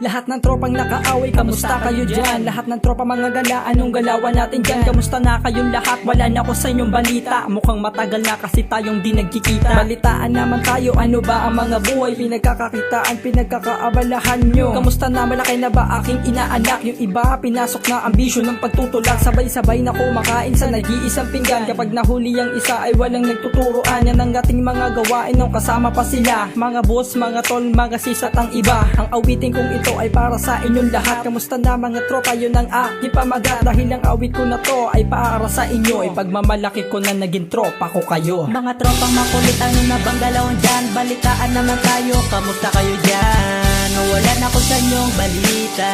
Lahat ng tropang nakaaway, kamusta kayo dyan? Lahat ng tropa mga gala, anong galawan natin dyan? Kamusta na kayong lahat? Wala na ko sa inyong balita. Mukhang matagal na kasi tayong di nagkikita. Balitaan naman tayo, ano ba ang mga buhay? Pinagkakakitaan, pinagkakaabalahan nyo. Kamusta na, malaki na ba aking inaanak? Yung iba, pinasok na ambisyon ng pagtutulak. Sabay-sabay na kumakain sa nag-iisang pinggan. Kapag nahuli ang isa ay walang nagtuturoan. Yan ang ating mga gawain nung kasama pa sila. Mga boss, mga tol, mga sis at ang iba. Ang awitin kong ito ay para sa inyong lahat. Kamusta na mga tropa, yun ang aking pamagat. Dahil ang awit ko na to ay para sa inyo. Ipagmamalaki ko na naging tropa ko kayo. Mga tropang makulit, ano na bang galawang dyan? Balitaan naman tayo, kamusta kayo dyan? Wala na ko sa inyong balita,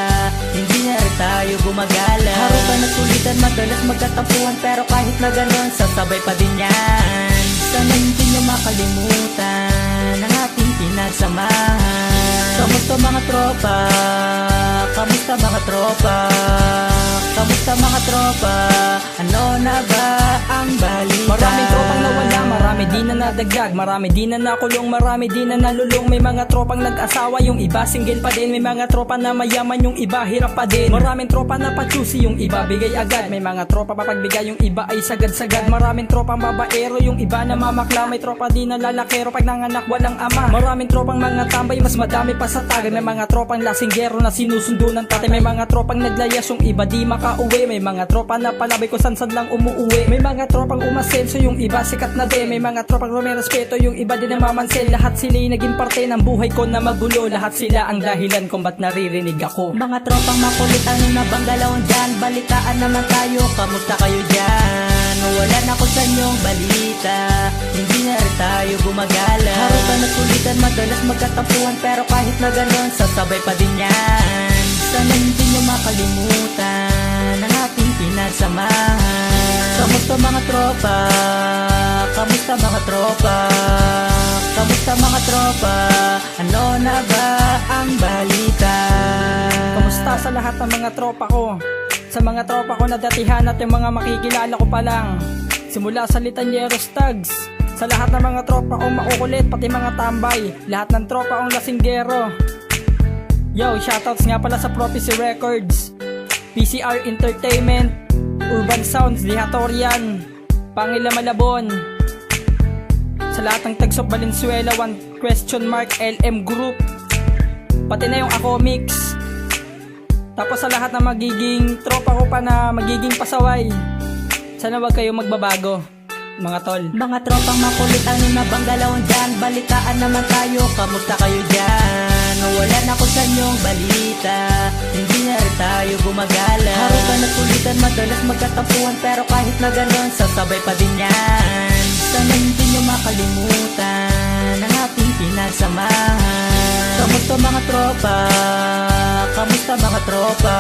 hindi na rin tayo gumagala. Harutan at sulitan, madalas magkatapuan, pero kahit na ganon, sasabay pa din yan. Sana hindi nyo makalimutan ang ating pinagsamahan. Kamusta mga tropa? Kamusta mga tropa? Kamusta mga tropa? Ano na ba ang balita? Maraming tropang nawala, marami di na nadagdag, marami di na nakulong, marami di na nalulong. May mga tropang nag-asawa, yung iba single pa din. May mga tropa na mayaman, yung iba hirap pa din. Maraming tropa na pa-choosy, yung iba bigay agad. May mga tropa papagbigay, yung iba ay sagad-sagad. Maraming tropang babaero, yung iba na mamakla. May tropa di na lalakero, pag nanganak walang ama. Maraming tropang mga tambay, mas madami pa sa tagay. May mga tropang lasinggero na sinusundo ng tatay. May mga tropang naglayas, yung iba di makauwi. May mga tropa na palabay ko san-san lang umuuwi. May mga tropang umasenso, yung iba sikat na din. May mga tropang rumerespeto, yung iba din namamansin. Lahat sila'y naging parte ng buhay ko na magulo. Lahat sila ang dahilan kung ba't naririnig ako. Mga tropang makulit, ano na bang galawang dyan? Balitaan naman tayo, kamusta kayo dyan? Wala na ko sa inyong balita, hindi na rin tayo gumagala. Harutan at sulitan, madalas magkatapuan, pero kahit na ganon, sasabay pa din yan. Sana hindi nyo makalimutan ang ating pinagsamahan. Kamusta mga tropa? Kamusta mga tropa? Kamusta mga tropa? Ano na ba ang balita? Kamusta sa lahat ng mga tropa ko? Sa mga tropa ko na datihan at yung mga makikilala ko pa lang. Simula sa Litanyeros Tags, sa lahat ng mga tropa ko makukulit, pati mga tambay. Lahat ng tropa kong lasinggero. Yo, shoutouts nga pala sa Prophecy Records, PCR Entertainment, Urban Sounds, Dihatorian, Pangila Malabon. Sa lahat ng tagsok Valenzuela, One Question Mark, LM Group, pati na yung Ako Mix. Tapos sa lahat ng magiging tropa ko pa na magiging pasaway, sana wag kayo magbabago, mga tol. Mga tropang makulit, ano na bang galawang dyan? Balitaan naman tayo, kamusta kayo dyan? Wala na ko sa inyong balita, hindi na rin tayo gumagala. Harutan at sulitan, madalas magkatapuan, pero kahit na ganon, sasabay pa din yan. Sana hindi nyo makalimutan ang ating pinagsamahan. Kamusta mga tropa? Kamusta mga tropa?